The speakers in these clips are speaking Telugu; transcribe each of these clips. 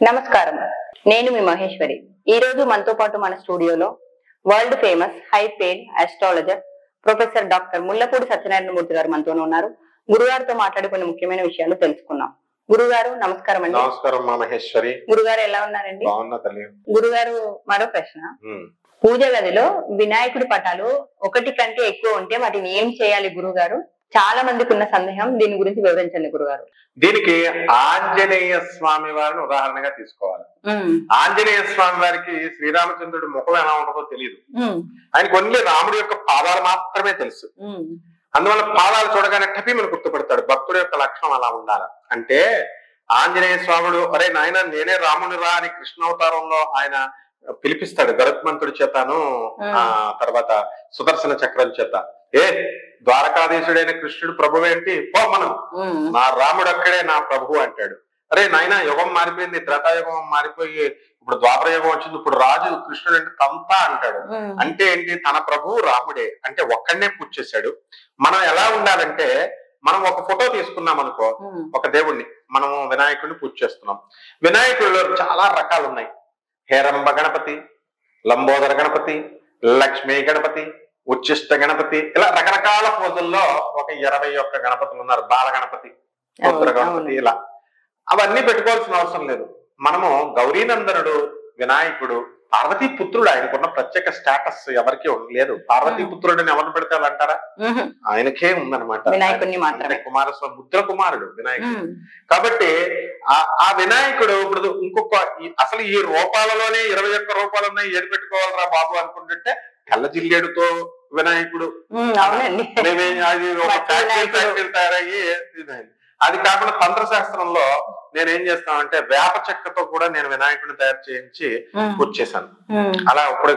నమస్కారం, నేను మీ మహేశ్వరి. ఈ రోజు మనతో పాటు మన స్టూడియోలో world famous high paid astrologer professor doctor Mullapudi Satyanarayana Murthy గారు మనతోనే ఉన్నారు. గురుగారితో మాట్లాడి కొన్ని ముఖ్యమైన విషయాలు తెలుసుకుందాం. గురుగారు నమస్కారం అండి. నమస్కారం మా మహేశ్వరి. గురుగారు ఎలా ఉన్నారండి? బాగున్నా తల్లి. గురుగారు, మరో ప్రశ్న. పూజ గదిలో వినాయకుడి పటాలు ఒకటి కంటే ఎక్కువ ఉంటే వాటిని ఏం చేయాలి గురుగారు? చాలా మందికి ఉన్న సందేహం, దీని గురించి వివరించండి గురుగారు. దీనికి ఆంజనేయ స్వామి వారిని ఉదాహరణగా తీసుకోవాలి. ఆంజనేయ స్వామి వారికి శ్రీరామచంద్రుడి ముఖం ఎలా ఉంటుందో తెలియదు. ఆయనకు ఓన్లీ రాముడి యొక్క పాదాలు మాత్రమే తెలుసు. అందువల్ల పాదాలు చూడగానే టపీమని గుర్తుపడతాడు. భక్తుడి యొక్క లక్షణం అలా ఉండాలి. అంటే ఆంజనేయ స్వాముడు అరే నాయన నేనే రాముని రా అని కృష్ణావతారంలో ఆయన పిలిపిస్తాడు గరుత్మంతుడి చేతను, తర్వాత సుదర్శన చక్రం చేత. ఏ ద్వారకాధీశుడైన కృష్ణుడు ప్రభు ఏంటి, పో మనం, నా రాముడు అక్కడే నా ప్రభు అంటాడు. అరే నాయన యుగం మారిపోయింది, త్రేతాయుగం మారిపోయి ఇప్పుడు ద్వాపర యుగం వచ్చింది, ఇప్పుడు రాజు కృష్ణుడు అంటే తంతా అంటాడు. అంటే ఏంటి, తన ప్రభువు రాముడే. అంటే ఒక్కడనే పూజ చేశాడు. మనం ఎలా ఉండాలంటే, మనం ఒక ఫోటో తీసుకున్నాం అనుకో, ఒక దేవుణ్ణి, మనము వినాయకుడిని పూజ చేస్తున్నాం. వినాయకుడిలో చాలా రకాలు ఉన్నాయి. హేరంబ గణపతి, లంబోదర గణపతి, లక్ష్మీ గణపతి, ఉచ్చిష్ట గణపతి, ఇలా రకరకాల పూజల్లో ఒక 21 గణపతులు ఉన్నారు. బాల గణపతి, రుద్ర గణపతి, ఇలా అవన్నీ పెట్టుకోవాల్సిన అవసరం లేదు. మనము గౌరీనందనుడు వినాయకుడు పార్వతీ పుత్రుడు. ఆయనకున్న ప్రత్యేక స్టేటస్ ఎవరికి లేదు. పార్వతీ పుత్రుడిని ఎవరిని పెడితే అంటారా, ఆయనకే ఉందన్నమాట. కుమారస్వామి ముద్ర కుమారుడు వినాయకుడు. కాబట్టి ఆ వినాయకుడు ఇప్పుడు ఇంకొక అసలు ఈ రూపాలలోనే 21 రూపాలు ఉన్నాయి, ఏది పెట్టుకోవాలరా బాబు అనుకుంటుంటే తెల్ల జిల్లేడుతో వినాయకుడు, అది ఒక ఫ్యాక్టరీ తయారయ్యి. అది కాకుండా తంత్రశాస్త్రంలో నేనేం చేస్తానంటే వేప చెక్కతో కూడా నేను వినాయకుడిని తయారు చేయించి పూజ చేశాను. అలా ఇప్పుడు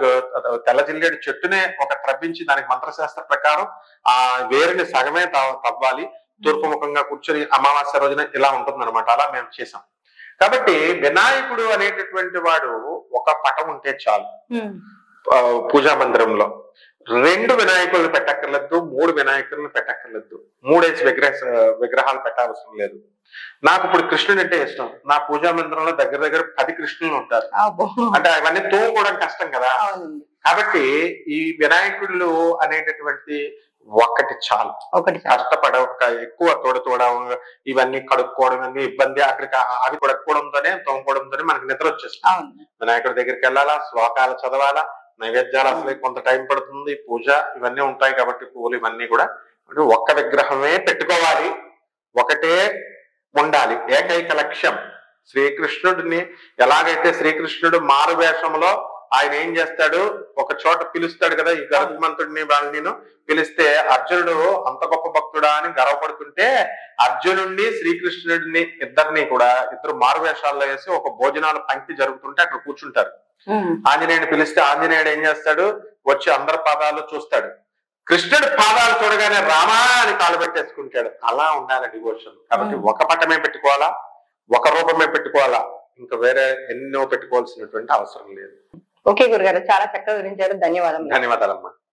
తెల్ల జిల్లేడు చెట్టునే ఒక త్రవ్వించి దానికి మంత్రశాస్త్ర ప్రకారం ఆ వేరుని సగమే తవ్వాలి, తూర్పు ముఖంగా కూర్చొని అమావాస్య రోజున ఇలా ఉంటుందన్నమాట. అలా మేము చేసాం. కాబట్టి వినాయకుడు అనేటటువంటి వాడు ఒక పటం ఉంటే చాలు. పూజా మందిరంలో 2 వినాయకులను పెట్టక్కర్లేదు, 3 వినాయకులను పెట్టక్కర్లేదు, 3 విగ్రహాలు పెట్టాల్సిన లేదు. నాకు ఇప్పుడు కృష్ణుడు అంటే ఇష్టం. నా పూజా మందిరంలో దగ్గర 10 కృష్ణులు ఉంటారు. అంటే అవన్నీ తోముకోవడం కష్టం కదా. కాబట్టి ఈ వినాయకుళ్ళు అనేటటువంటి ఒకటి చాలు. ఎక్కువ తోడడం ఇవన్నీ కడుక్కోవడం అన్ని ఇబ్బంది. అక్కడికి అవి కడుక్కోవడంతోనే తోముకోవడంతోనే మనకి నిద్ర వచ్చేస్తుంది. వినాయకుడి దగ్గరికి వెళ్ళాలా, శ్లోకాలు చదవాలా, నైవేద్యాలు అసలు కొంత టైం పడుతుంది, పూజ ఇవన్నీ ఉంటాయి. కాబట్టి పువ్వులు ఇవన్నీ కూడా ఒక్క విగ్రహమే పెట్టుకోవాలి, ఒకటే ఉండాలి. ఏకైక లక్ష్యం శ్రీకృష్ణుడిని. ఎలాగైతే శ్రీకృష్ణుడు మారు వేషంలో ఆయన ఏం చేస్తాడు, ఒక చోట పిలుస్తాడు కదా, ఈ గరుత్మంతుడిని వాళ్ళని పిలిస్తే అర్జునుడు అంత గొప్ప భక్తుడా అని గర్వపడుతుంటే అర్జునుడిని శ్రీకృష్ణుడిని ఇద్దరు మారు వేషాల్లో వేసి ఒక భోజనాల పంక్తి జరుగుతుంటే అక్కడ కూర్చుంటారు. ఆంజనేయుని పిలిస్తే ఆంజనేయుడు ఏం చేస్తాడు, వచ్చి అందరి పాదాలు చూస్తాడు. కృష్ణుడి పాదాలు చూడగానే రామా అని కాలు పెట్టేసుకుంటాడు. అలా ఉండాలి డివోషన్. కాబట్టి ఒక పటమే పెట్టుకోవాలా, ఒక రూపమే పెట్టుకోవాలా, ఇంకా వేరే ఎన్నో పెట్టుకోవాల్సినటువంటి అవసరం లేదు. ఓకే గురుగారు, చాలా చక్కగా వివరించారు. ధన్యవాదాలు. ధన్యవాదాలమ్మా.